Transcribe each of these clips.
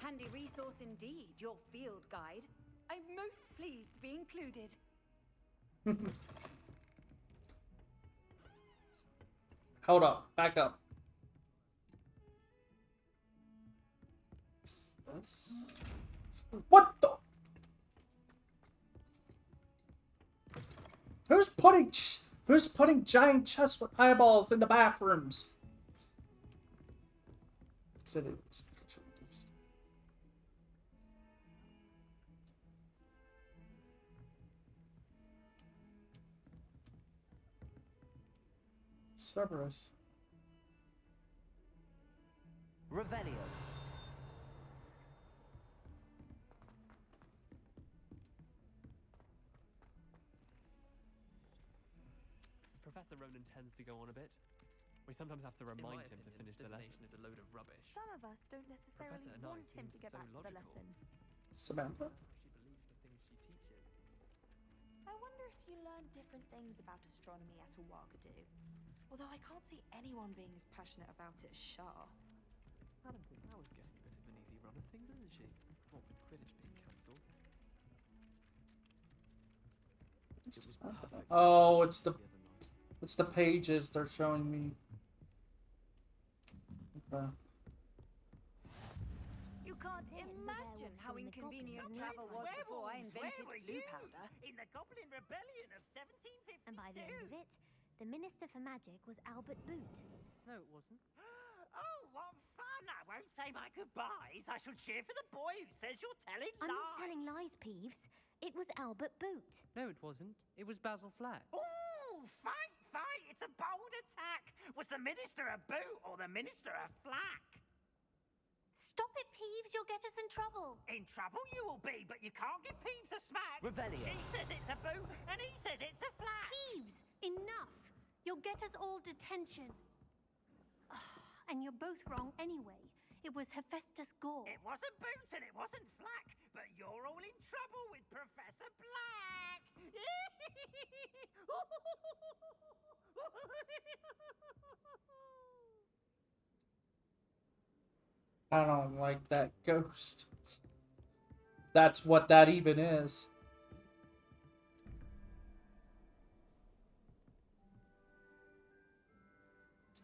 Handy resource indeed, your field guide. I'm most pleased to be included. Hold up, back up. What the? Who's putting giant chests with eyeballs in the bathrooms? Cerberus. Revelio. Professor Ronan tends to go on a bit. We sometimes have to remind him to finish the lesson. Is a load of rubbish. Some of us don't necessarily Professor want Anais him to seems get so back to the logical. lesson. Samantha? She believes the things she teaches. I wonder if you learn different things about astronomy at Ouagadougou. Although I can't see anyone being as passionate about it as Shah. Madam Now is getting a bit of an easy run of things, isn't she? What with Quidditch being cancelled. Oh, it's the pages they're showing me. Okay. You can't imagine how inconvenient travel was before I invented blue powder. In the Goblin Rebellion of 1752. And by the end of it, the Minister for Magic was Albert Boot. No, it wasn't. Oh, what fun! I won't say my goodbyes. I shall cheer for the boy who says you're telling lies. I'm not telling lies, Peeves. It was Albert Boot. No, it wasn't. It was Basil Flack. Ooh, fight, fight! It's a bold attack. Was the Minister a boot or the Minister a flack? Stop it, Peeves. You'll get us in trouble. In trouble you will be, but you can't give Peeves a smack. Revelio. She says it's a boot, and he says it's a flack. Peeves, enough. You'll get us all detention. And you're both wrong anyway. It was Hephaestus Gore. It wasn't boot and it wasn't flack, but you're all in trouble with Professor Black. I don't like that ghost. That's what that even is.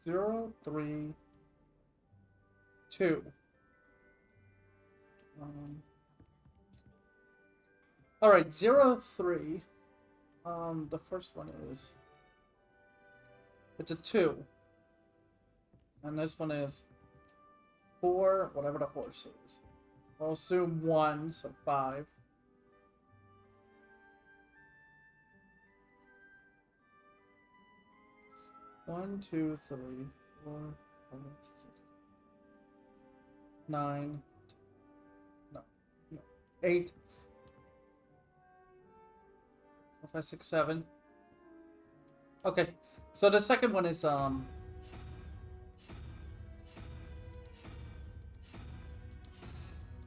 Zero, 3, 2. All right, 0, 3. The first one is. It's a 2. And this one is 4, whatever the horse is. I'll assume 1, so 5. One, 2, 3, 4, 5, 6, 9. No, 8. 4, 5, 6, 7. Okay, so the second one is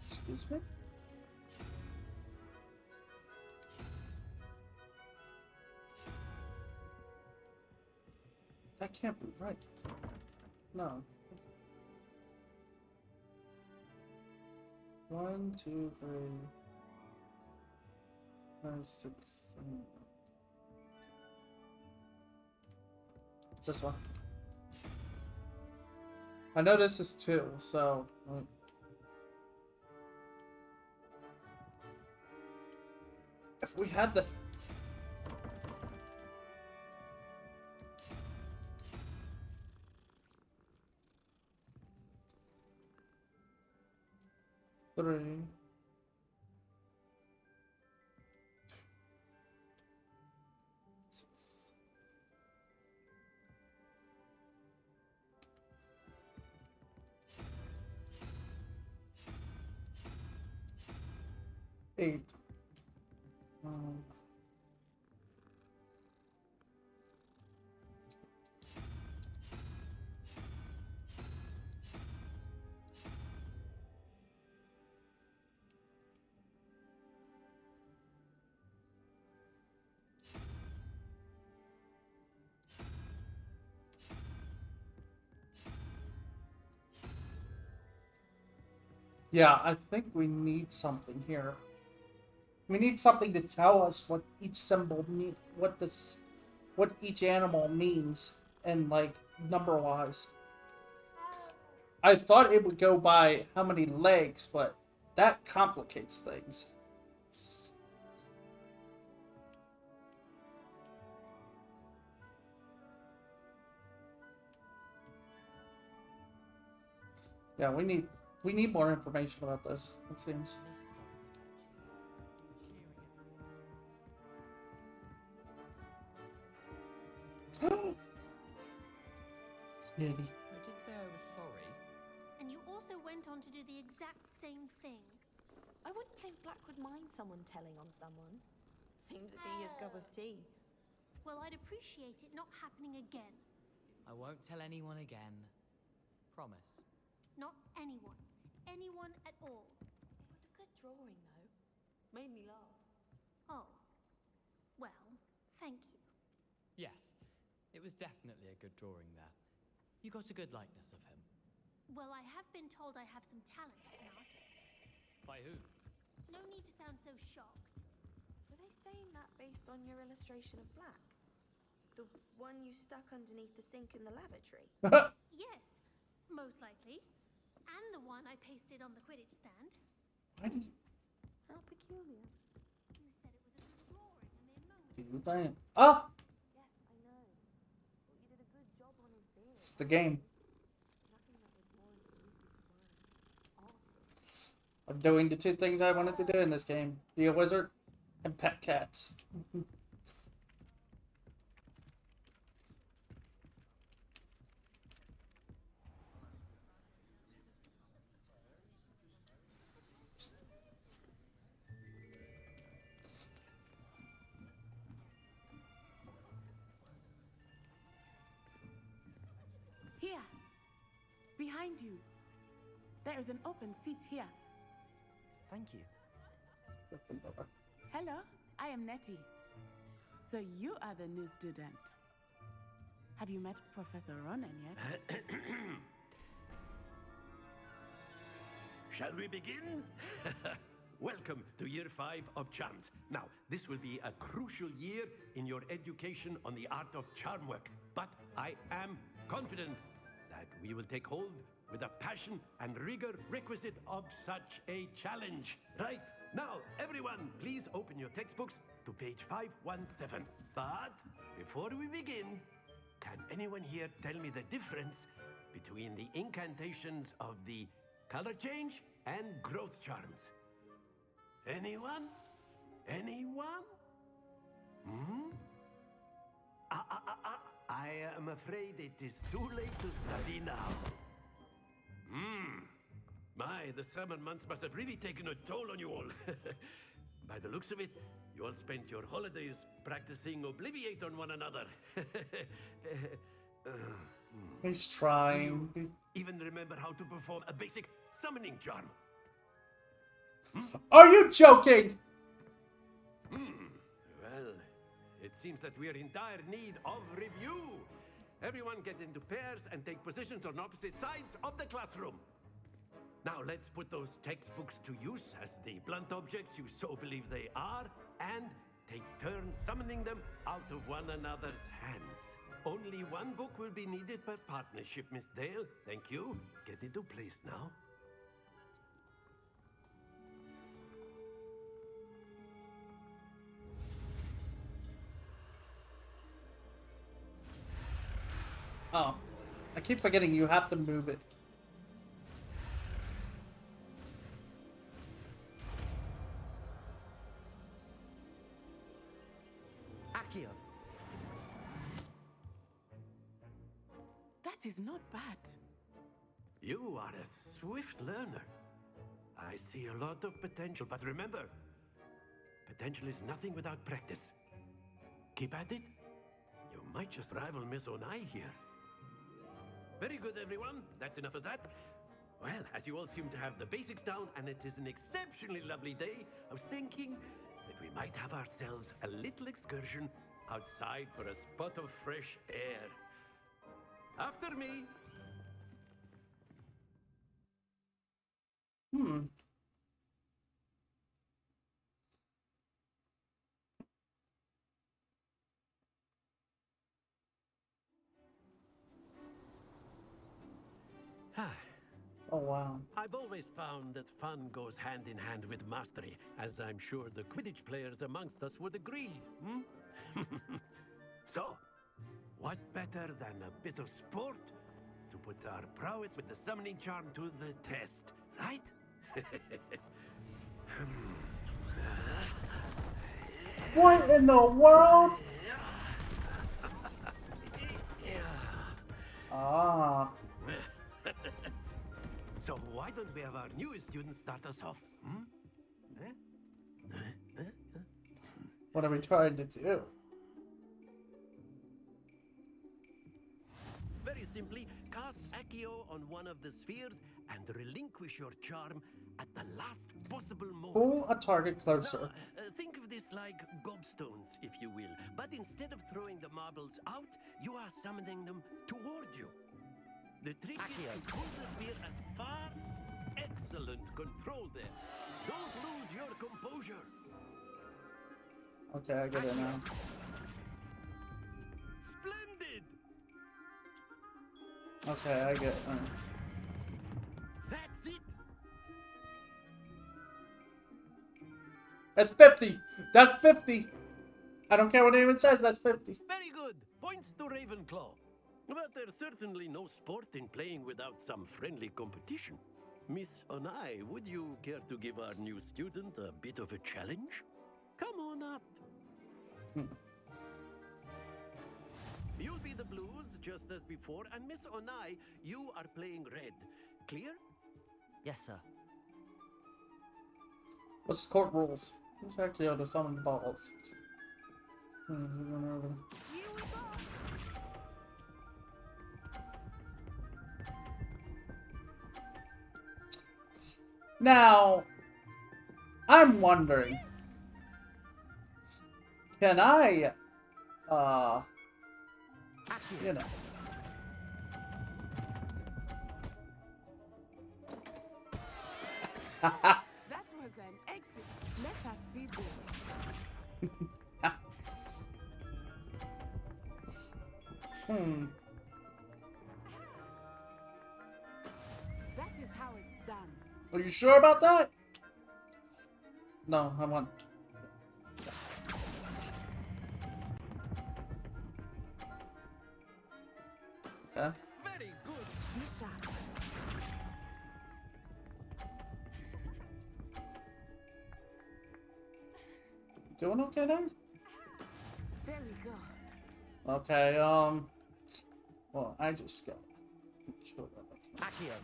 excuse me. That can't be right. No. 1, 2, 3, 5, 6, 7. It's this one. I know this is 2, so. If we had the. Three. Six. 8. 5, Yeah, I think we need something here. We need something to tell us what each symbol mean, what each animal means, and like number-wise. I thought it would go by how many legs, but that complicates things. Yeah, we need more information about this, it seems. Kitty. I did say I was sorry. And you also went on to do the exact same thing. I wouldn't think Black would mind someone telling on someone. Seemed to be his cup of tea. Well, I'd appreciate it not happening again. I won't tell anyone again. Promise. Not anyone. Anyone at all. It was a good drawing, though. Made me laugh. Oh. Well, thank you. Yes, it was definitely a good drawing there. You got a good likeness of him. Well, I have been told I have some talent as an artist. By who? No need to sound so shocked. Were they saying that based on your illustration of Black? The one you stuck underneath the sink in the lavatory? Yes, most likely. And the one I pasted on the Quidditch stand. Why do How peculiar. You said it was a good drawing a mere moment. you that? Oh! Yes, I know. But you did a good job on his beard. It's the game. Nothing that would warrant the use of the word art. I'm doing the two things I wanted to do in this game. Be a wizard and pet cats. Here, behind you. There is an open seat here. Thank you. Hello, I am Nettie. So you are the new student. Have you met Professor Ronan yet? Shall we begin? Welcome to Year 5 of Charms. Now, this will be a crucial year in your education on the art of charm work, but I am confident that we will take hold with the passion and rigor requisite of such a challenge. Right, now, everyone, please open your textbooks to page 517. But before we begin, can anyone here tell me the difference between the incantations of the color change and growth charms? Anyone? Anyone? Hmm? I am afraid it is too late to study now. My, the summer months must have really taken a toll on you all. By the looks of it, you all spent your holidays practicing Obliviate on one another. He's trying. Do you even remember how to perform a basic summoning charm? Are you joking? Well, it seems that we are in dire need of review. Everyone get into pairs and take positions on opposite sides of the classroom. Now let's put those textbooks to use as the blunt objects you so believe they are, and take turns summoning them out of one another's hands. Only one book will be needed per partnership, Miss Dale. Thank you. Get into place now. Oh, I keep forgetting you have to move it. Accio. That is not bad. You are a swift learner. I see a lot of potential, but remember, potential is nothing without practice. Keep at it. You might just rival Miss Onai here. Very good, everyone. That's enough of that. Well, as you all seem to have the basics down, and it is an exceptionally lovely day, I was thinking that we might have ourselves a little excursion outside for a spot of fresh air. After me. Oh, wow. I've always found that fun goes hand in hand with mastery, as I'm sure the Quidditch players amongst us would agree. So, what better than a bit of sport to put our prowess with the summoning charm to the test, right? What in the world? Ah. So why don't we have our newest student start us off? What are we trying to do? Very simply, cast Accio on one of the spheres and relinquish your charm at the last possible moment. Pull a target closer. Now, think of this like gobstones, if you will. But instead of throwing the marbles out, you are summoning them toward you. The trick is to pull the sphere as far... Excellent control there. Don't lose your composure. Okay, I get it now. Splendid! Okay, I get it. That's it! That's 50! That's 50! I don't care what anyone says, that's 50. Very good. Points to Ravenclaw. But there's certainly no sport in playing without some friendly competition. Miss Onai, would you care to give our new student a bit of a challenge? Come on up. You'll be the blues, just as before, and Miss Onai, you are playing red. Clear? Yes, sir. What's the court rules? Who's actually able to summon balls? Now, I'm wondering, can I, you know. That was an exit. Let us see this. That is how it's done. Are you sure about that? No, I want. Okay. Very good. Be sharp. Doing okay now? There we go. Okay, well, I just got sure that I can.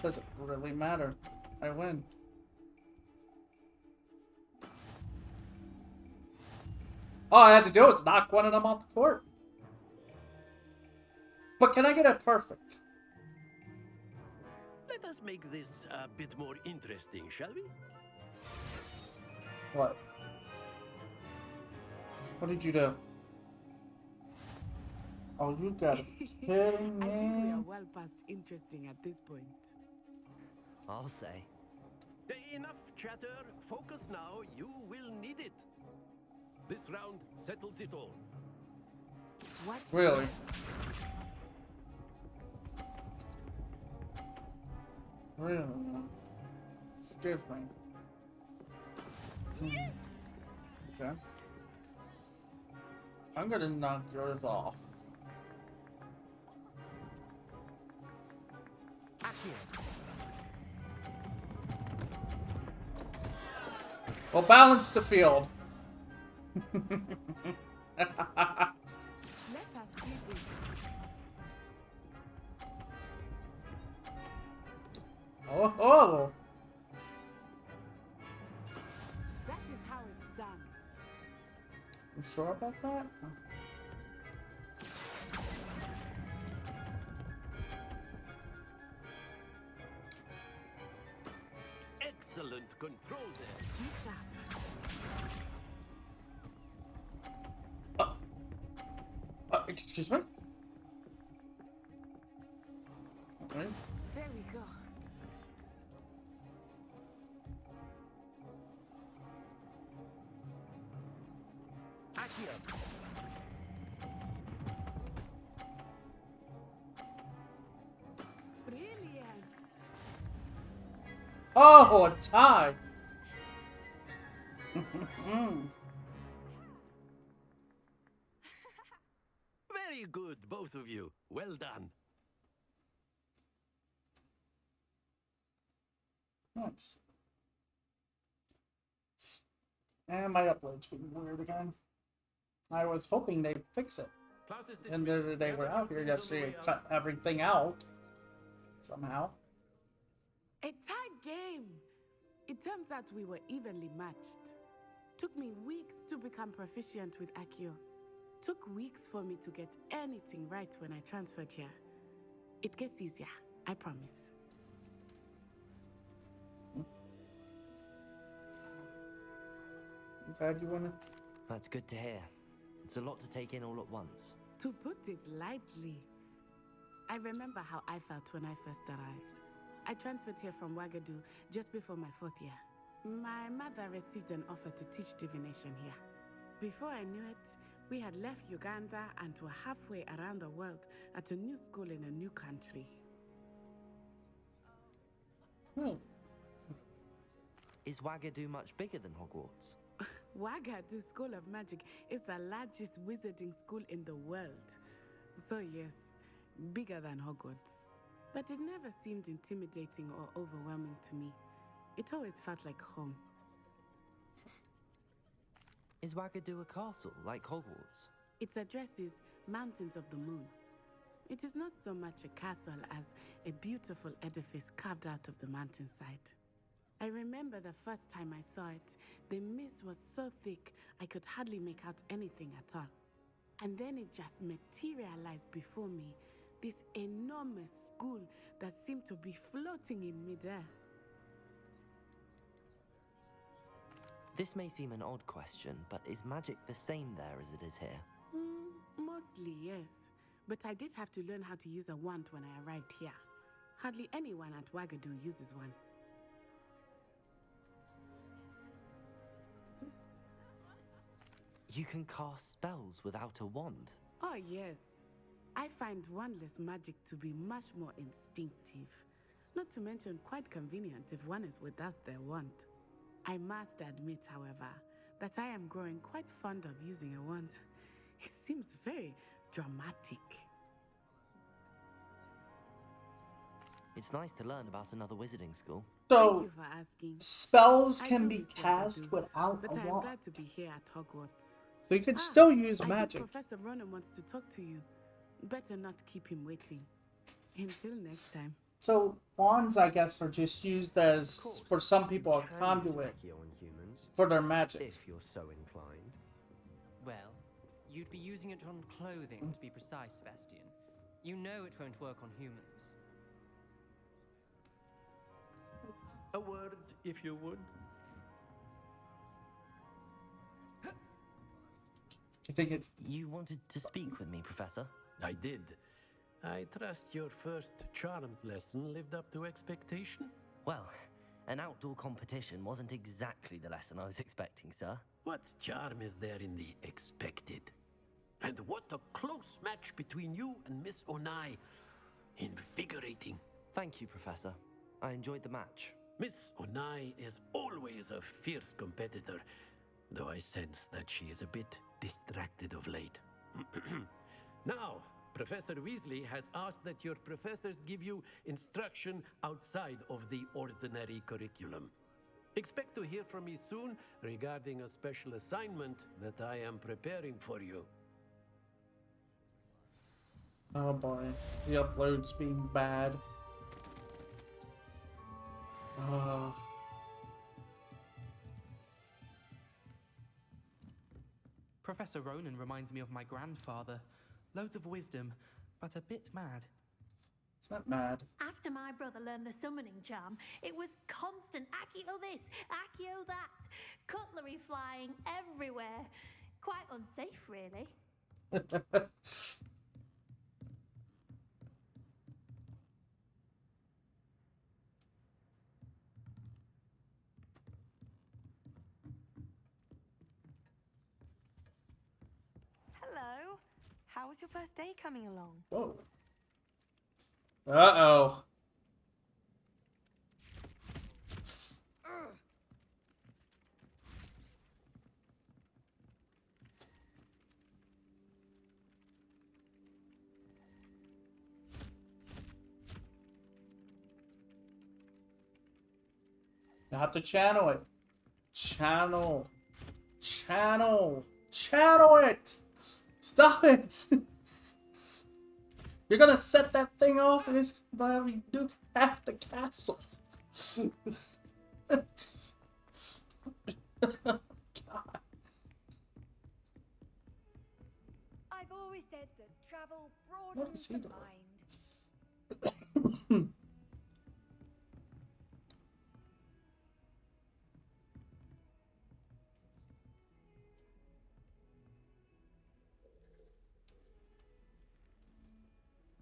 Doesn't really matter. I win. All I had to do was knock one of them off the court. But can I get it perfect? Let us make this a bit more interesting, shall we? What? What did you do? Oh, you gotta be kidding I think we me. are well past interesting at this point. I'll say. Enough chatter. Focus now. You will need it. This round settles it all. Watch Really? this. Really? Excuse me. Yes! Okay. I'm gonna knock yours off. Well, balance the field. Let us see this. Oh. That is how it's done. You sure about that? Excellent control there. Be sharp. Excuse me? Okay. There we go. Brilliant. Oh, a tie. Very good, both of you. Well done. Nice. And my upload's being weird again. I was hoping they'd fix it. And the other day we're out here yesterday, cut everything out. Somehow. A tie game. It turns out we were evenly matched. Took me weeks to become proficient with Accio. Took weeks for me to get anything right when I transferred here. It gets easier, I promise. I'm glad you wanna. That's good to hear. It's a lot to take in all at once. To put it lightly, I remember how I felt when I first arrived. I transferred here from Wagadu just before my 4th year. My mother received an offer to teach divination here. Before I knew it, we had left Uganda and were halfway around the world at a new school in a new country. Is Wagadu much bigger than Hogwarts? Wagadu School of Magic is the largest wizarding school in the world. So yes, bigger than Hogwarts. But it never seemed intimidating or overwhelming to me. It always felt like home. Is Wagadu a castle, like Hogwarts? Its address is Mountains of the Moon. It is not so much a castle as a beautiful edifice carved out of the mountainside. I remember the first time I saw it, the mist was so thick I could hardly make out anything at all. And then it just materialized before me, this enormous school that seemed to be floating in midair. This may seem an odd question, but is magic the same there as it is here? Mostly, yes. But I did have to learn how to use a wand when I arrived here. Hardly anyone at Wagadu uses one. You can cast spells without a wand? Oh, yes. I find wandless magic to be much more instinctive. Not to mention quite convenient if one is without their wand. I must admit, however, that I am growing quite fond of using a wand. It seems very dramatic. It's nice to learn about another wizarding school. So, Thank you for asking. spells I can do be miss what I cast do, without but a I am wand. glad to be here at Hogwarts. So you can still use I magic. think Professor Ronan wants to talk to you. Better not keep him waiting. Until next time. So wands, I guess, are just used as, for some people, a conduit for their magic. If you're so inclined. Well, you'd be using it on clothing, to be precise, Sebastian. You know it won't work on humans. A word, if you would. I think it's... You wanted to speak with me, Professor? I did. I trust your first charms lesson lived up to expectation? Well, an outdoor competition wasn't exactly the lesson I was expecting, sir. What charm is there in the expected? And what a close match between you and Miss Onai. Invigorating. Thank you, Professor. I enjoyed the match. Miss Onai is always a fierce competitor, though I sense that she is a bit distracted of late. Now, Professor Weasley has asked that your professors give you instruction outside of the ordinary curriculum. Expect to hear from me soon regarding a special assignment that I am preparing for you. Oh boy, the upload's being bad. Professor Ronan reminds me of my grandfather. Loads of wisdom, but a bit mad. It's not mad. After my brother learned the summoning charm, it was constant Accio this, Accio that. Cutlery flying everywhere. Quite unsafe, really. How's your first day coming along? Whoa. Uh-oh. You have to channel it. Channel it! Stop it! You're gonna set that thing off and it's gonna reduke half the castle. God. I've always said that travel What broadens is he the doing? mind.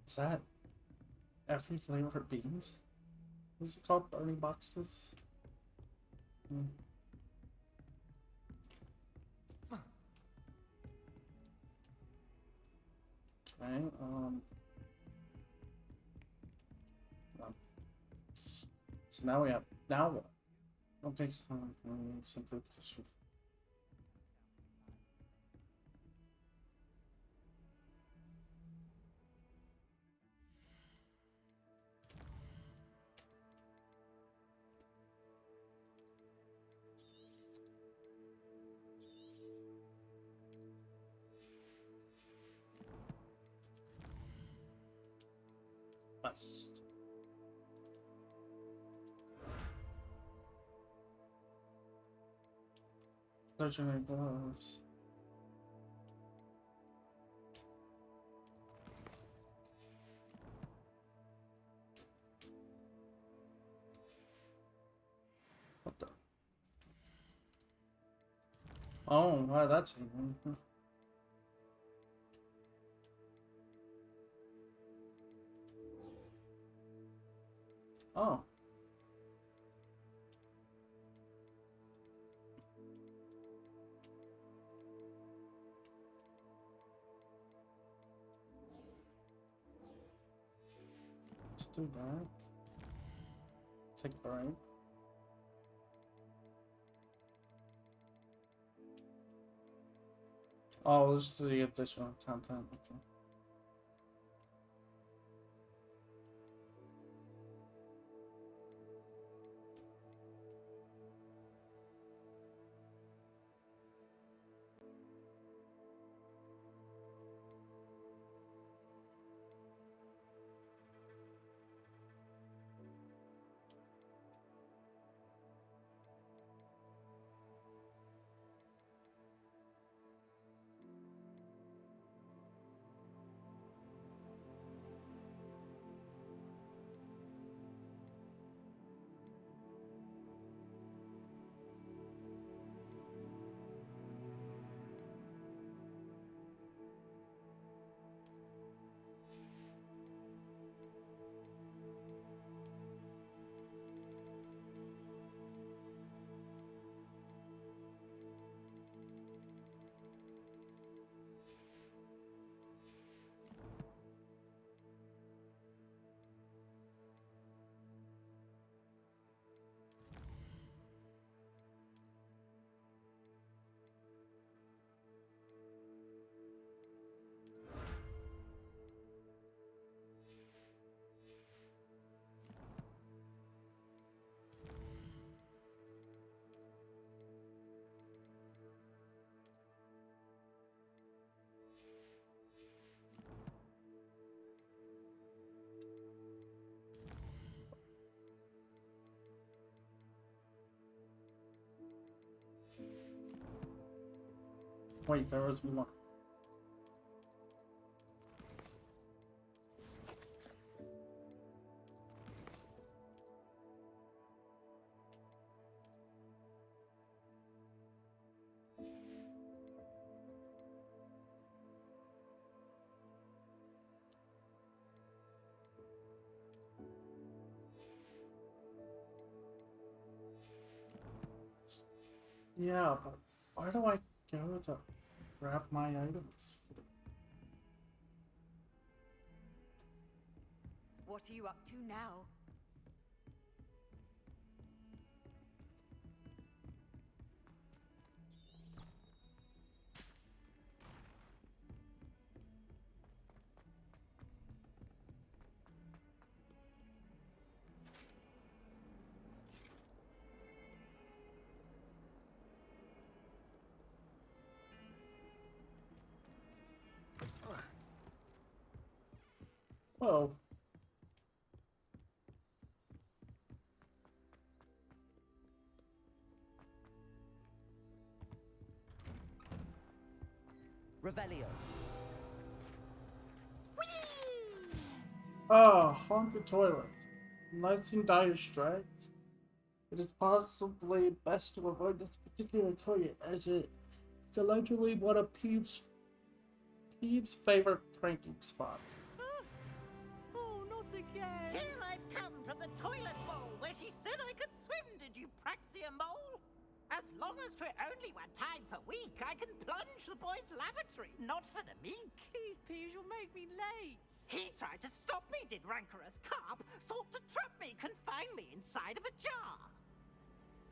Is that every flavor of beans? Is it called burning boxes? Hmm. Okay, so now we have, now what? Okay, simply because bust. Legendary gloves. What the? Oh, wow, that's even. Oh. Let's do that. Take a break. Oh, this is the additional content. Okay. Wait, there was more. Yeah, but where do I go to grab my items? What are you up to now? Whoa. Revelio. Oh, haunted toilet. Nice and dire straits. It is possibly best to avoid this particular toilet, as it's allegedly one of Peeves' favorite pranking spots. Oh, not again! Here I've come from the toilet bowl where she said I could swim, did you praxia mole? As long as for only one time per week, I can plunge the boy's lavatory, not for the meek. Please, Peeves, you'll make me late. He tried to stop me, did rancorous carp, sought to trap me, confine me inside of a jar.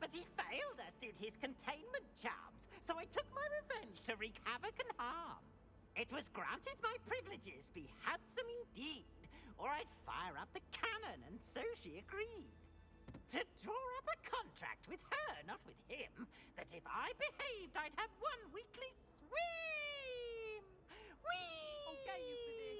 But he failed, as did his containment charms, so I took my revenge to wreak havoc and harm. It was granted my privileges be handsome indeed, or I'd fire up the cannon, and so she agreed. To draw up a contract with her, not with him, that if I behaved, I'd have one weekly swim! Whee! I'll get you for this.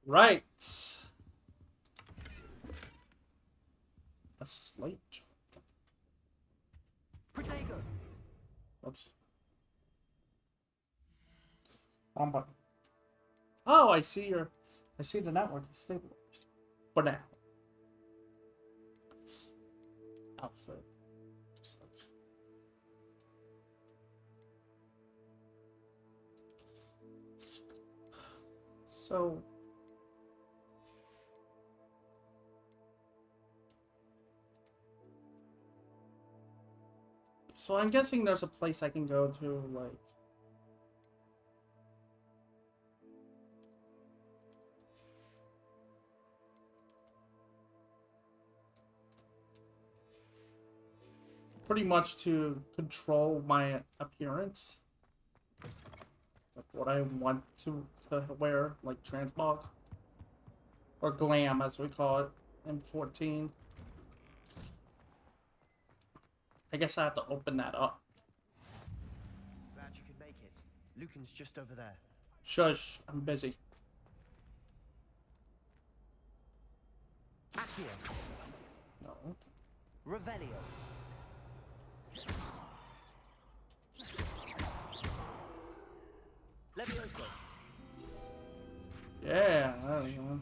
Right. A slate. Protego. Oops. Wrong button. Oh, I see the network is stabilized. For now. Outfit. Just like. So I'm guessing there's a place I can go to, like... pretty much to control my appearance. Like what I want to wear, like transmog. Or glam, as we call it in 14. I guess I have to open that up. Glad you could make it. Lucan's just over there. Shush, I'm busy. Accio. No. Revelio. Levioso. Yeah, there we go.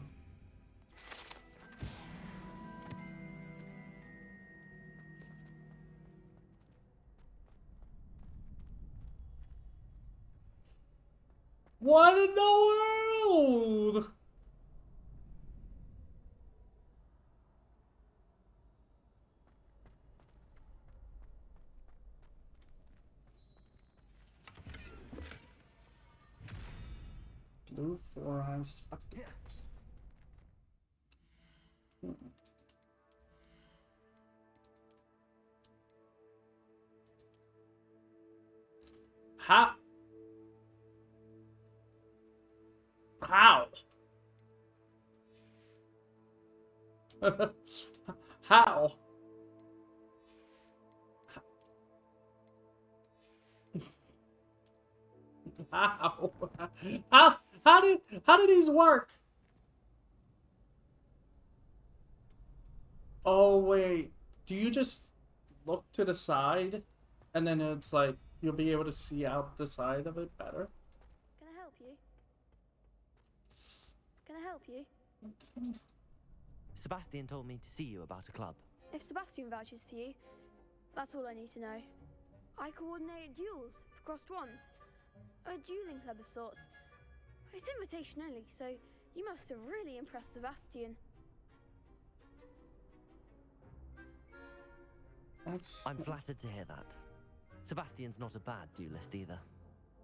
What in the world? Blue 4-eye spectacles. How? How? How? How did these work? Oh wait, do you just look to the side and then it's like you'll be able to see out the side of it better? Can I help you? Can I help you? Sebastian told me to see you about a club. If Sebastian vouches for you, that's all I need to know. I coordinate duels for crossed ones. A dueling club of sorts. It's invitation only, so You must have really impressed Sebastian. I'm flattered to hear that. Sebastian's not a bad duelist either.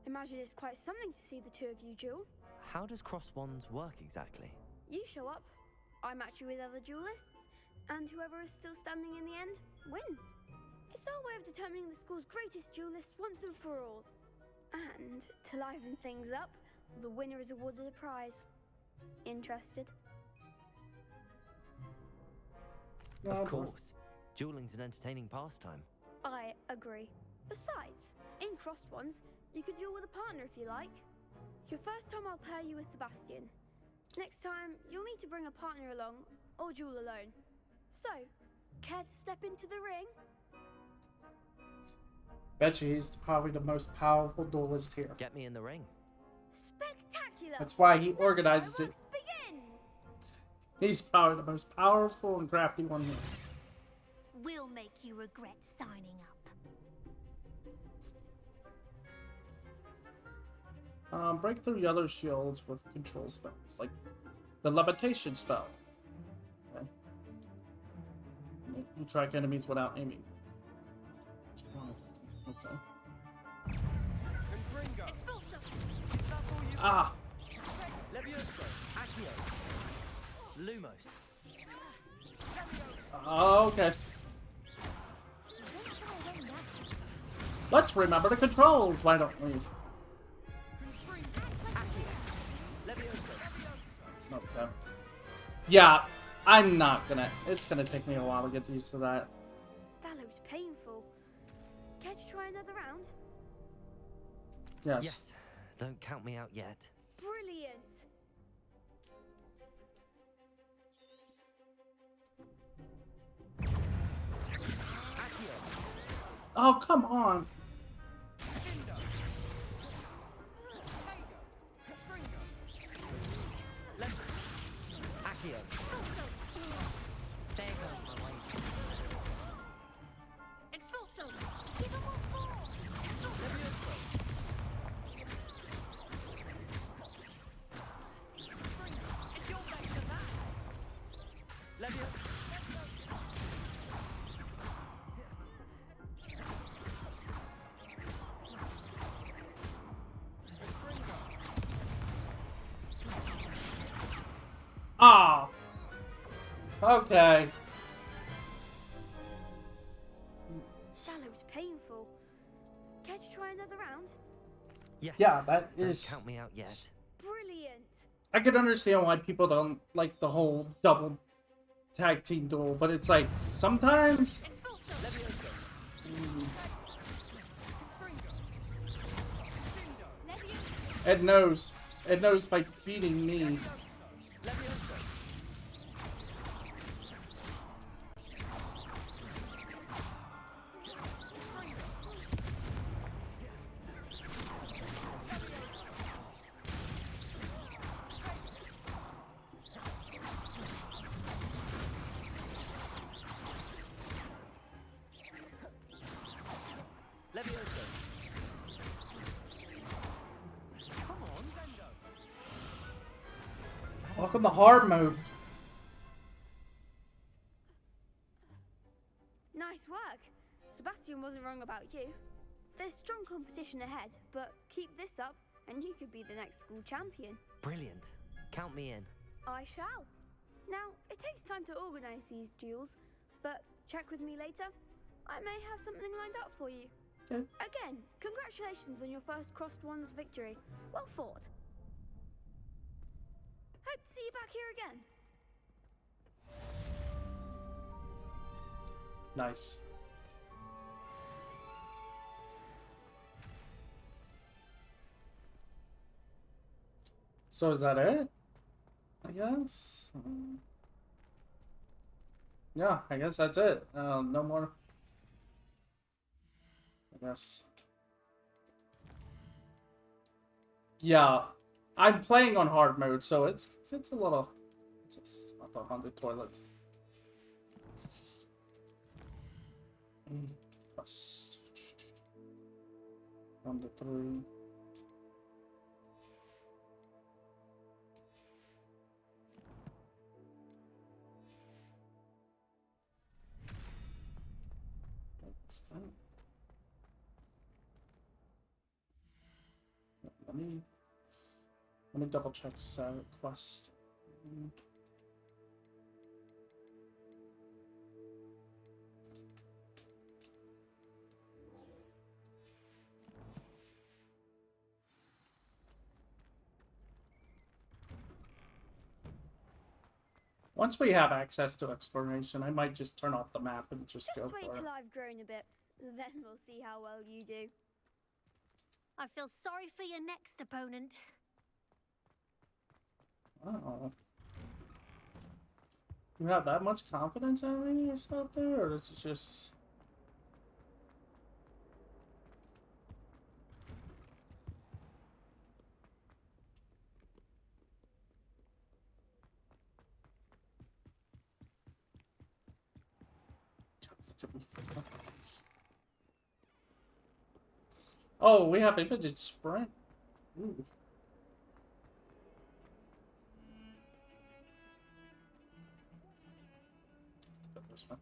Imagine it's quite something to see the two of you duel. How does cross wands work exactly? You show up, I match you with other duelists, and whoever is still standing in the end wins. It's our way of determining the school's greatest duelist once and for all. And to liven things up, the winner is awarded a prize. Interested? Of course. Dueling's an entertaining pastime. I agree. Besides, in crossed ones, you could duel with a partner if you like. Your first time I'll pair you with Sebastian. Next time, you'll need to bring a partner along, or duel alone. So, care to step into the ring? Bet you he's probably the most powerful duelist here. Get me in the ring. Spectacular! That's why he organizes it. Begin! He's probably the most powerful and crafty one here. We'll make you regret signing up. Break through the other shields with control spells, like the levitation spell. Okay. You track enemies without aiming. Okay. Ah! Levioso, Accio, Lumos. Okay. Let's remember the controls, why don't we? Okay. Yeah, I'm not gonna. It's gonna take me a while to get used to that. That looks painful. Care to try another round? Yes. Yes. Don't count me out yet. Brilliant! Oh, come on. Accio. There goes my way. Expulso! Give him one more! Levioso. It's your way to that. Levioso. Ah. Okay. That looks painful. Care to try another round? Yes. Yeah, that Don't is. count me out yet. Brilliant! I can understand why people don't like the whole double tag team duel, but it's like sometimes. It knows. It knows by beating me. Welcome to hard mode. Nice work. Sebastian wasn't wrong about you. There's strong competition ahead, but keep this up and you could be the next school champion. Brilliant. Count me in. I shall. Now, it takes time to organize these duels, but check with me later. I may have something lined up for you. Okay. Again, congratulations on your first crossed ones victory. Well fought. Hope to see you back here again. Nice. So is that it? I guess. Yeah, I guess that's it. No more. I guess. Yeah, I'm playing on hard mode, so it's a little. It's not the haunted toilets. 1 to 3. What's that? Let me double check quest. Once we have access to exploration, I might just turn off the map and just go wait for it. till I've grown a bit, then we'll see how well you do. I feel sorry for your next opponent. Oh. You have that much confidence in yourself there, or is it just... Oh, we have imaged sprint. Ooh. Got this one.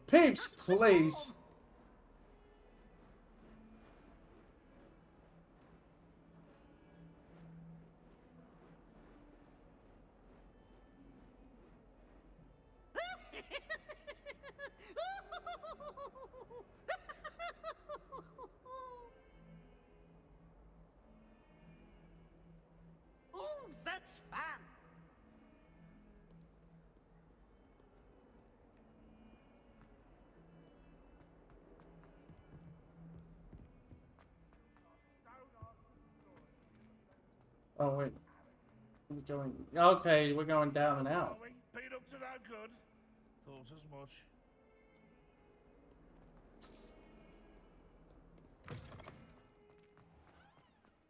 Peeps, please. Oh, such fun! Oh wait, we're going. Okay, we're going down and out. Been up to no good. Thought as much.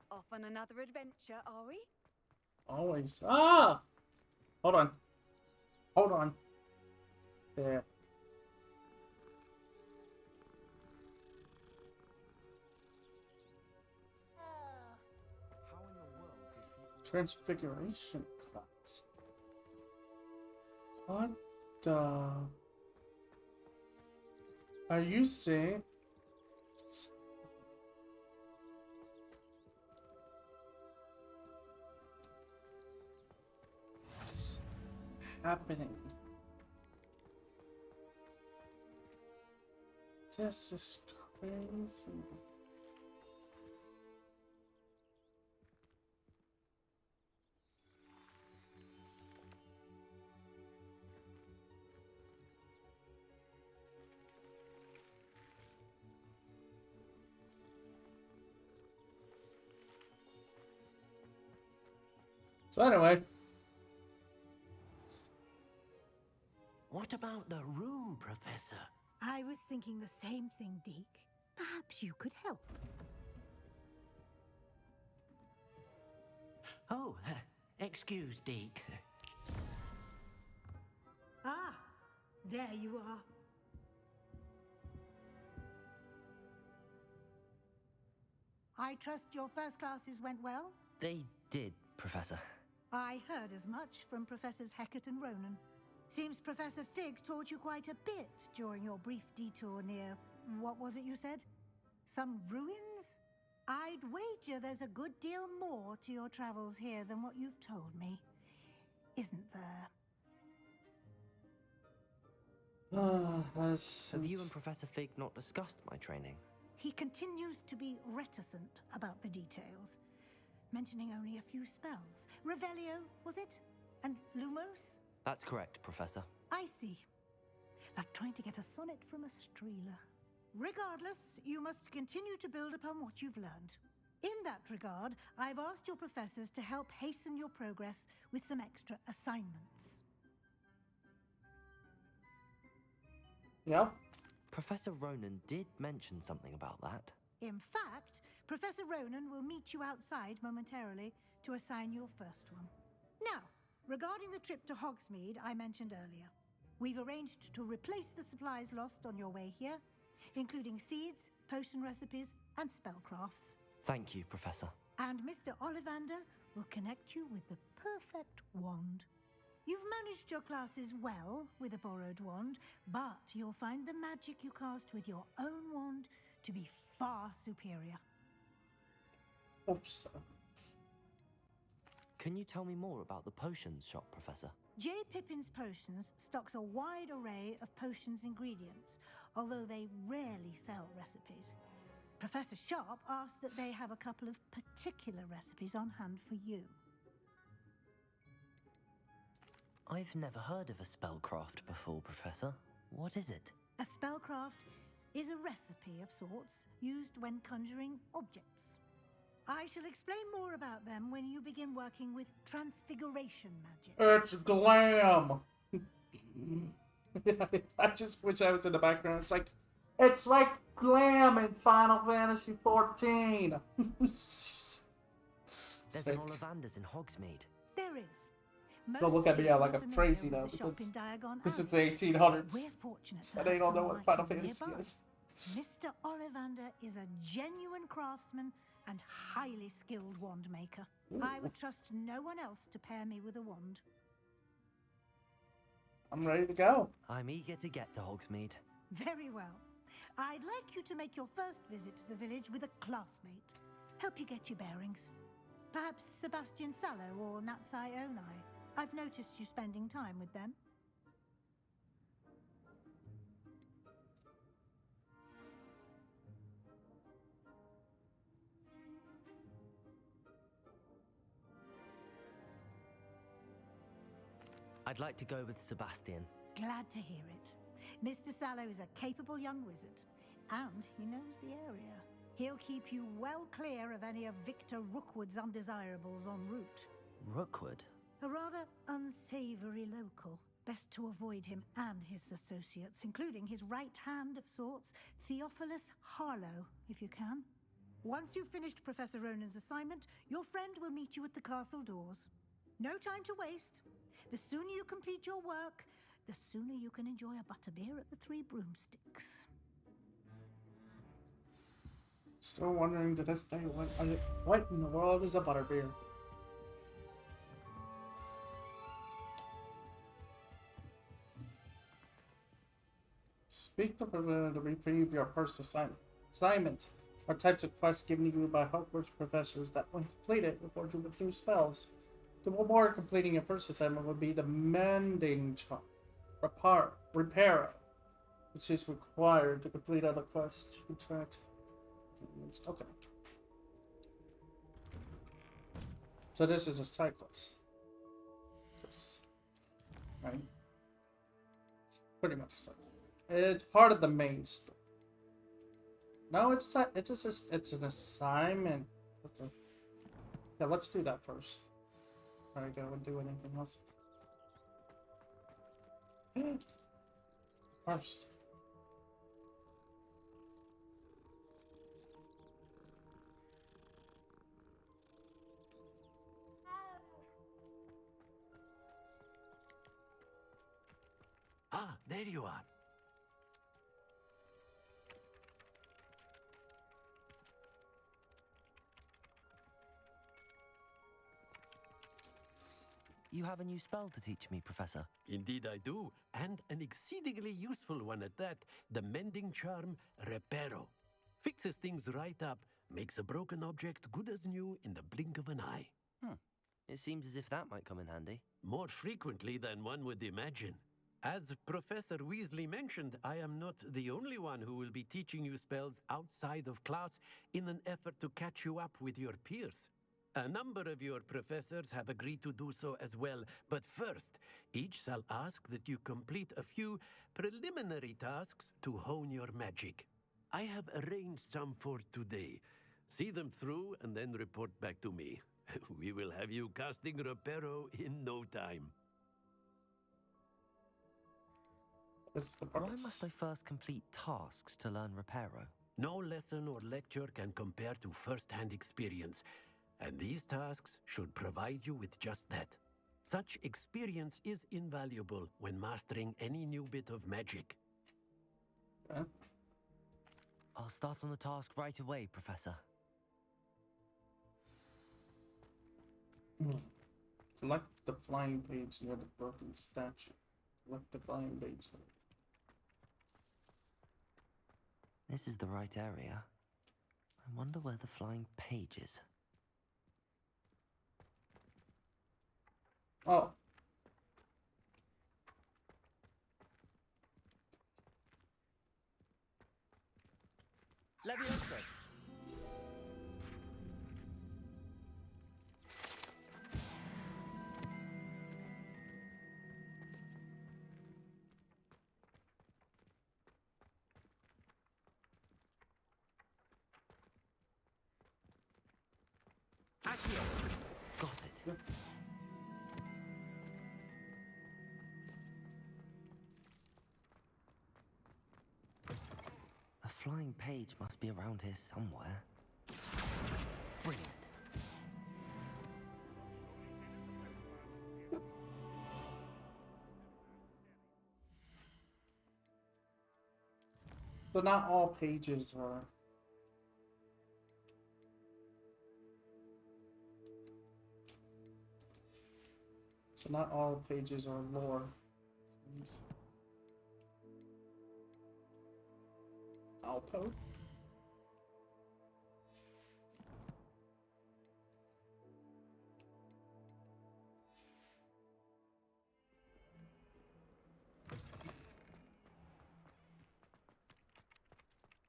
Off on another adventure, are we? Always. Ah! Hold on. Hold on. There. Transfiguration class. What the? Are you saying? What is happening? This is crazy. So anyway. What about the room, Professor? I was thinking the same thing, Deke. Perhaps you could help. Oh, excuse, Deke. Ah, there you are. I trust your first classes went well? They did, Professor. I heard as much from Professors Hecat and Ronan. Seems Professor Fig taught you quite a bit during your brief detour near... what was it you said? Some ruins? I'd wager there's a good deal more to your travels here than what you've told me. Isn't there? Have you and Professor Fig not discussed my training? He continues to be reticent about the details, mentioning only a few spells. Revelio, was it? And Lumos? That's correct, Professor. I see. Like trying to get a sonnet from a streeler. Regardless, you must continue to build upon what you've learned. In that regard, I've asked your professors to help hasten your progress with some extra assignments. Yeah. Professor Ronan did mention something about that. In fact, Professor Ronan will meet you outside momentarily to assign your first one. Now, regarding the trip to Hogsmeade I mentioned earlier, we've arranged to replace the supplies lost on your way here, including seeds, potion recipes, and spellcrafts. Thank you, Professor. And Mr. Ollivander will connect you with the perfect wand. You've managed your classes well with a borrowed wand, but you'll find the magic you cast with your own wand to be far superior. Oops. Can you tell me more about the potions shop, Professor? J. Pippin's Potions stocks a wide array of potions ingredients, although they rarely sell recipes. Professor Sharp asked that they have a couple of particular recipes on hand for you. I've never heard of a spellcraft before, Professor. What is it? A spellcraft is a recipe of sorts used when conjuring objects. I shall explain more about them when you begin working with transfiguration magic. It's glam! I just wish I was in the background. It's like glam in Final Fantasy XIV. There's an Ollivander's in Hogsmeade. There is. Don't look at me like I'm crazy though, because this is the 1800s. We're fortunate And they don't know what Final Fantasy nearby. is. Mr. Ollivander is a genuine craftsman and highly skilled wand maker. I would trust no one else to pair me with a wand. I'm ready to go. I'm eager to get to Hogsmeade. Very well. I'd like you to make your first visit to the village with a classmate. Help you get your bearings. Perhaps Sebastian Sallow or Natsai Onai. I've noticed you spending time with them. I'd like to go with Sebastian. Glad to hear it. Mr. Sallow is a capable young wizard, and he knows the area. He'll keep you well clear of any of Victor Rookwood's undesirables en route. Rookwood? A rather unsavory local. Best to avoid him and his associates, including his right hand of sorts, Theophilus Harlow, if you can. Once you've finished Professor Ronan's assignment, your friend will meet you at the castle doors. No time to waste. The sooner you complete your work, the sooner you can enjoy a butterbeer at the Three Broomsticks. Still wondering to this day what in the world is a butterbeer? Speak to Professor to retrieve your first assignment. Are types of quests given to you by Hogwarts professors that, when completed, reward you with new spells. The reward of completing your first assignment would be the Mending Charm, Reparo, which is required to complete other quests. You can track. Okay. So this is a cyclist. This, right? It's pretty much a cyclist. It's part of the main story. No, it's an assignment. Okay. Yeah, let's do that first. Before I go and do anything else. First. Ah, there you are. You have a new spell to teach me, Professor. Indeed I do, and an exceedingly useful one at that. The Mending Charm Reparo. Fixes things right up, makes a broken object good as new in the blink of an eye. It seems as if that might come in handy. More frequently than one would imagine. As Professor Weasley mentioned, I am not the only one who will be teaching you spells outside of class in an effort to catch you up with your peers. A number of your professors have agreed to do so as well, but first, each shall ask that you complete a few preliminary tasks to hone your magic. I have arranged some for today. See them through and then report back to me. We will have you casting Reparo in no time. Why must I first complete tasks to learn Reparo? No lesson or lecture can compare to first-hand experience. And these tasks should provide you with just that. Such experience is invaluable when mastering any new bit of magic. I'll start on the task right away, Professor. Collect the flying page near the broken statue. Collect the flying page. This is the right area. I wonder where the flying page is. Oh. Leviosa! Accio! Got it. A flying page must be around here somewhere. Brilliant. So not all pages are. So not all pages are lore. Alto.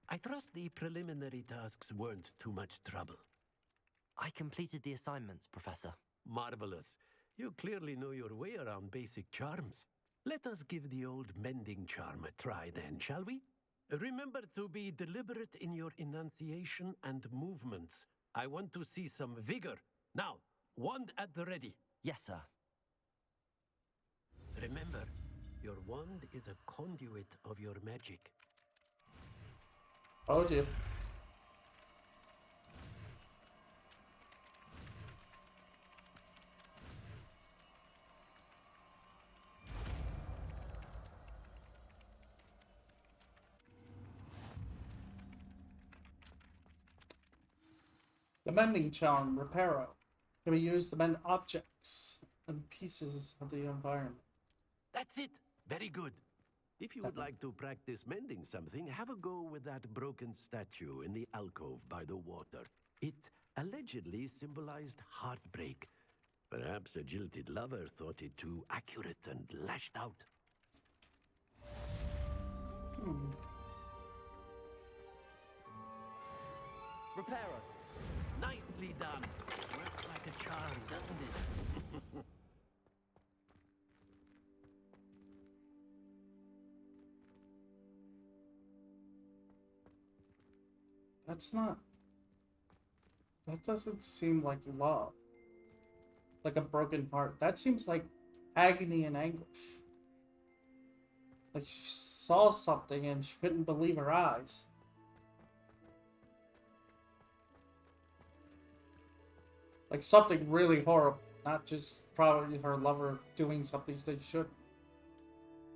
I trust the preliminary tasks weren't too much trouble. I completed the assignments, Professor. Marvelous. You clearly know your way around basic charms. Let us give the old mending charm a try then, shall we? Remember to be deliberate in your enunciation and movements. I want to see some vigor. Now, wand at the ready. Yes, sir. Remember, your wand is a conduit of your magic. Oh dear. The mending charm, Reparo, can be used to mend objects and pieces of the environment. That's it. Very good. If you would like to practice mending something, have a go with that broken statue in the alcove by the water. It allegedly symbolized heartbreak. Perhaps a jilted lover thought it too accurate and lashed out. Reparo. Nicely done. Works like a charm, doesn't it? That's not... That doesn't seem like love. Like a broken heart. That seems like agony and anguish. Like she saw something and she couldn't believe her eyes. Like something really horrible. Not just probably her lover doing something they shouldn't.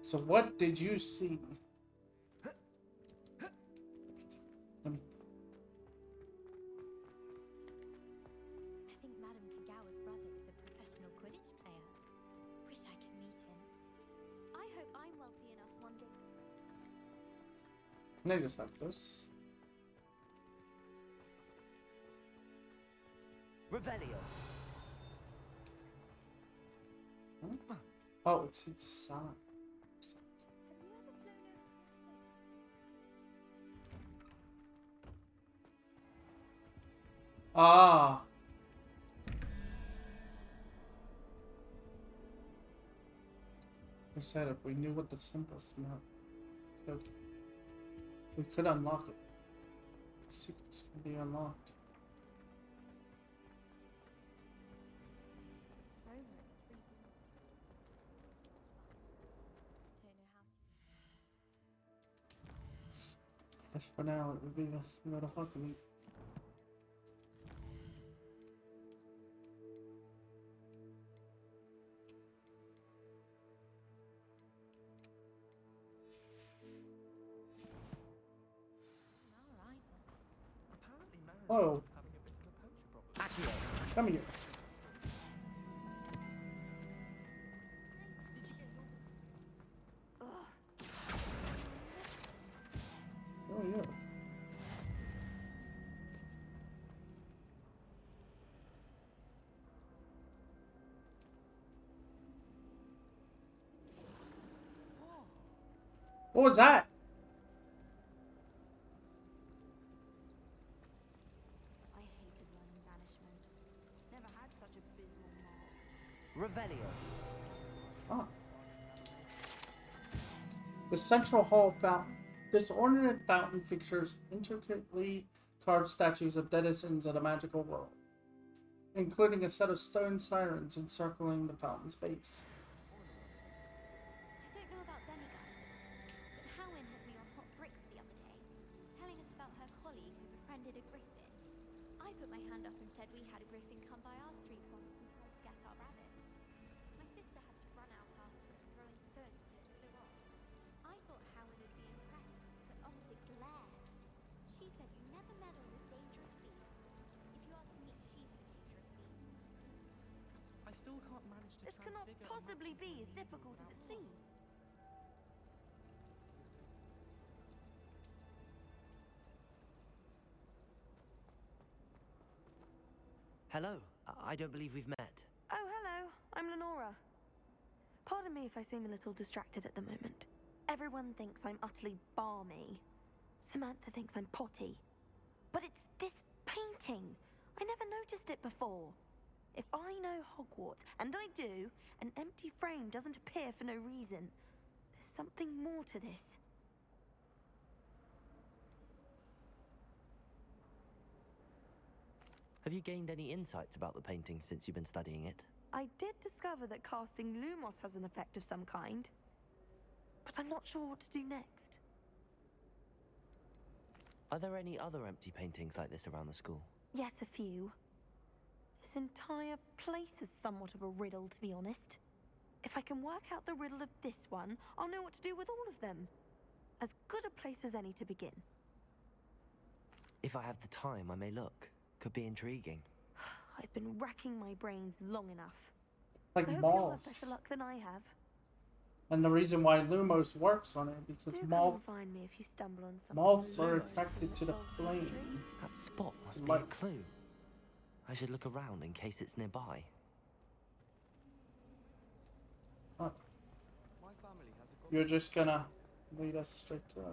So what did you see? Let me... I think Madame Kagawa's brother is a professional Quidditch player. Wish I could meet him. I hope I'm wealthy enough one day. They just have this. Revelio. Huh? Oh, it's inside. Ah. I said if we knew what the symbols meant, we could unlock it. The secrets can be unlocked. I guess for now it would be the Hogwarts. Apparently, Marin's Whoa. having a bit of a poacher problem. Come here. What was that? I hated learning banishment. Never had such abysmal marks. Revelio. Oh. The central hall fountain. This ornate fountain features intricately carved statues of denizens of the magical world, including a set of stone sirens encircling the fountain's base. I don't know about demigoddesses, but Howin had me on hot bricks the other day, telling us about her colleague who befriended a griffin. I put my hand up and said we had a griffin come by our street once and tried to get our rabbit. My sister had to run out after it, throwing stones till it flew off. I thought Howin would be impressed, but opposite glared. She said you never meddle with dangerous beasts. If you ask me, she's the dangerous beast. I still can't manage to This cannot transfigure possibly be as difficult as it seems. Hello. I don't believe we've met. Oh, hello. I'm Lenora. Pardon me if I seem a little distracted at the moment. Everyone thinks I'm utterly balmy. Samantha thinks I'm potty. But it's this painting. I never noticed it before. If I know Hogwarts, and I do, an empty frame doesn't appear for no reason. There's something more to this. Have you gained any insights about the painting since you've been studying it? I did discover that casting Lumos has an effect of some kind. But I'm not sure what to do next. Are there any other empty paintings like this around the school? Yes, a few. This entire place is somewhat of a riddle, to be honest. If I can work out the riddle of this one, I'll know what to do with all of them. As good a place as any to begin. If I have the time, I may look. Could be intriguing. I've been racking my brains long enough. Like I hope you'll have malls. better luck than I have. And the reason why Lumos works on it because Do come moths and find me if you stumble on something. moths are Lumos attracted to the flame. That spot must It's be a like- clue. I should look around in case it's nearby. Oh. You're just gonna lead us straight to it.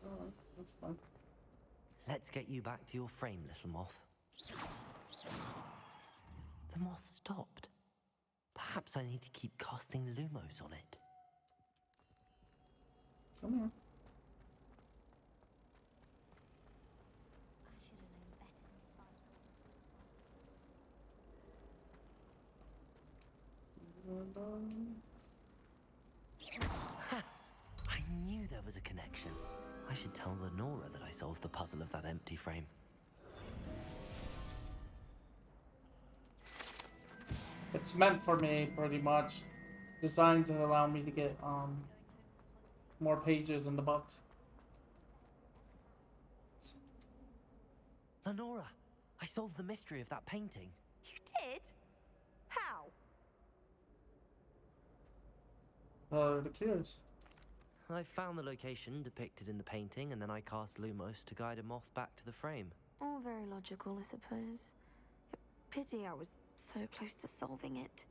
Alright, that's fine. Let's get you back to your frame, little moth. The moth stopped. Perhaps I need to keep casting Lumos on it. Come here. Ha! I knew there was a connection. I should tell Lenora that I solved the puzzle of that empty frame. It's meant for me, pretty much. It's designed to allow me to get more pages in the book. Lenora, I solved the mystery of that painting. You did? How? The clues. I found the location depicted in the painting, and then I cast Lumos to guide a moth back to the frame. All very logical, I suppose. Pity I was so close to solving it.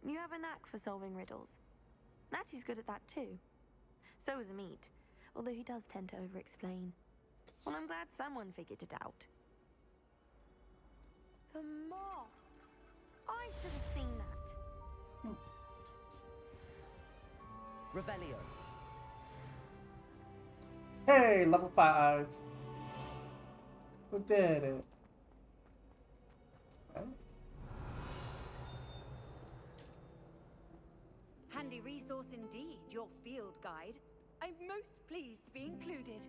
You have a knack for solving riddles. Natty's good at that too. So is Amit, although he does tend to over-explain. Well, I'm glad someone figured it out. The moth! I should have seen that. Revelio. Hey, level 5. Who did it? Okay. Handy resource indeed, your field guide. I'm most pleased to be included.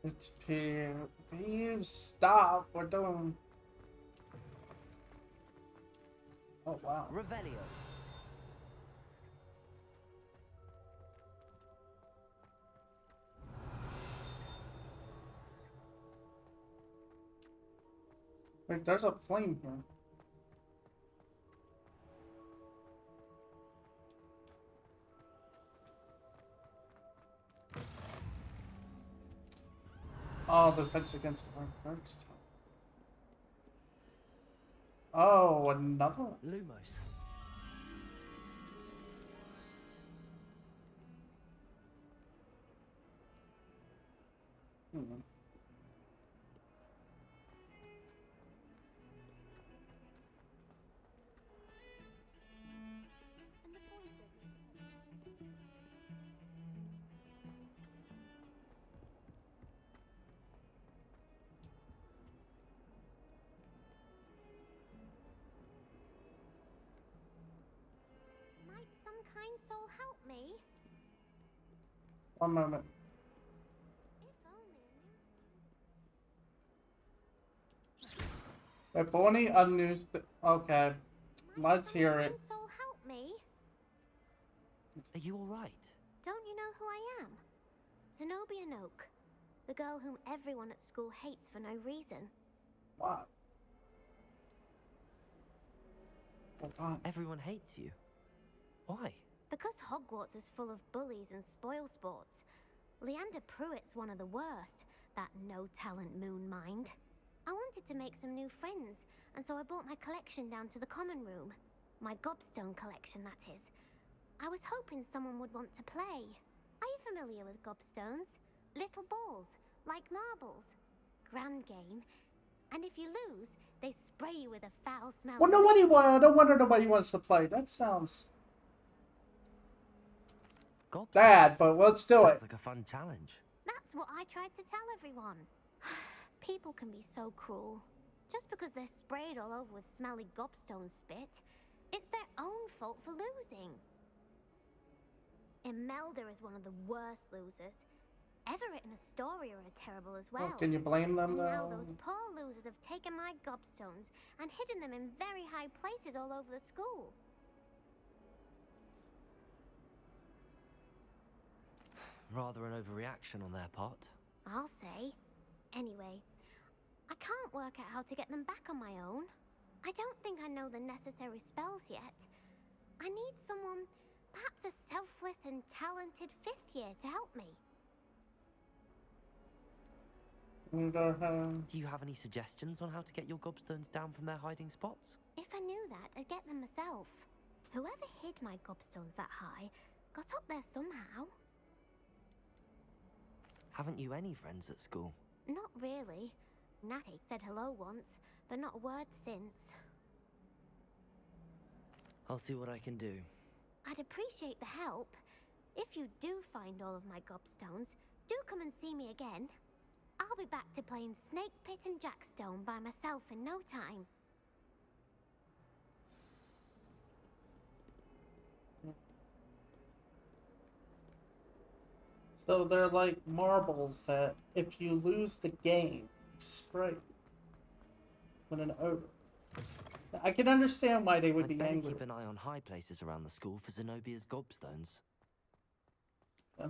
It's Peeves. Stop. We're doing. Oh, wow. Revelio. Wait, there's a flame here. Oh, the defense against the birds. Oh, another one. Lumos. Hmm. Might some kind soul help me? One moment. If only a news. Okay, let's hear it. Soul help me? Are you alright? Don't you know who I am? Zenobia Noak, the girl whom everyone at school hates for no reason. Why? Everyone hates you. Why? Because Hogwarts is full of bullies and spoilsports. Leander Pruitt's one of the worst, that no-talent moon mind. I wanted to make some new friends, and so I brought my collection down to the common room. My gobstone collection, that is. I was hoping someone would want to play. Are you familiar with gobstones? Little balls, like marbles. Grand game. And if you lose, they spray you with a foul smell. Well, nobody wants. No wonder nobody wants to play. That sounds bad, but let's do it. Sounds like a fun challenge. That's what I tried to tell everyone. People can be so cruel. Just because they're sprayed all over with smelly gobstone spit, it's their own fault for losing. Imelda is one of the worst losers. Everett and Astoria are terrible as well. Well, can you blame them, and though? now those poor losers have taken my gobstones and hidden them in very high places all over the school. Rather an overreaction on their part. I'll say. Anyway, I can't work out how to get them back on my own. I don't think I know the necessary spells yet. I need someone, perhaps a selfless and talented 5th year to help me. Do you have any suggestions on how to get your gobstones down from their hiding spots? If I knew that, I'd get them myself. Whoever hid my gobstones that high got up there somehow. Haven't you any friends at school? Not really. Natty said hello once, but not a word since. I'll see what I can do. I'd appreciate the help. If you do find all of my gobstones, do come and see me again. I'll be back to playing Snake Pit and Jackstone by myself in no time. So they're like marbles that if you lose the game, you spray with an ogre. I can understand why they would I'd be better angry. keep an eye on high places around the school for Zenobia's gobstones. Yeah.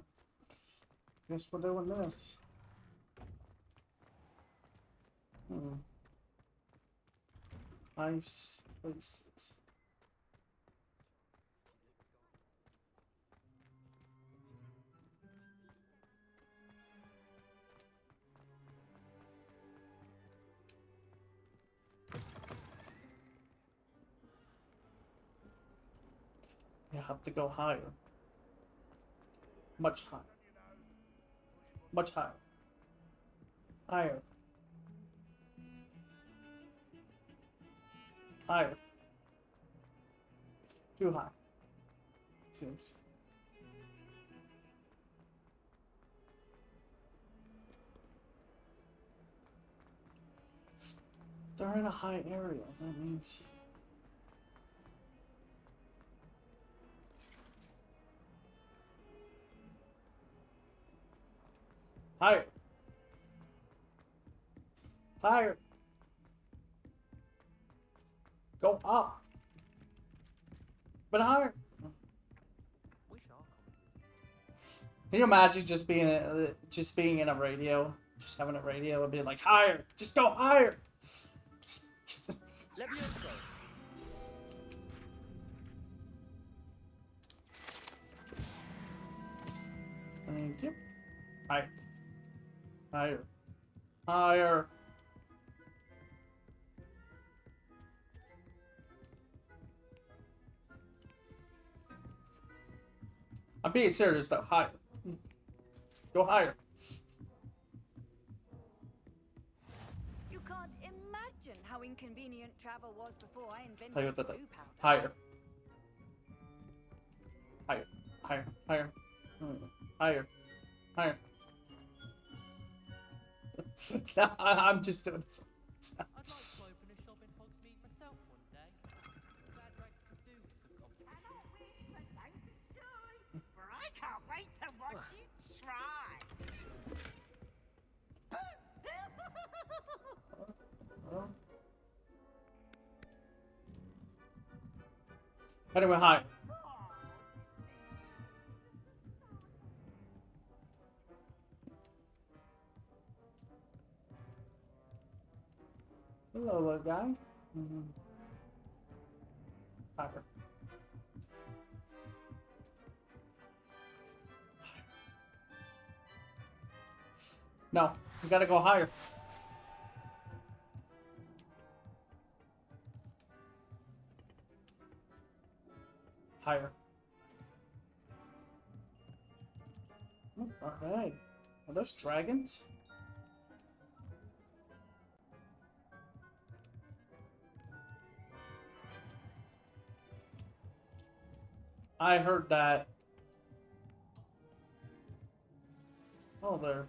Guess we're doing this. Nice places. You have to go higher. Much higher. Much higher. Higher. Higher. Too high. Seems. They're in a high area. That means. Higher. Higher. Go up. But higher. Can you imagine just being in a radio, just having a radio and being like higher, just go higher. Thank you. Higher. Higher. Higher. I'm being serious though. Higher. Go higher. You can't imagine how inconvenient travel was before I invented Higher. blue powder. Higher. Higher. Higher. Higher. Higher. Higher. No, I'm just doing this. I'd like to open a shop in Hogsmeade myself one day. Glad Rex could do with some competition. For I can't wait to watch you try. Anyway, higher. Hello, little guy. Higher. No, you gotta go higher. Higher. What are they? Are those dragons? I heard that. Oh, there.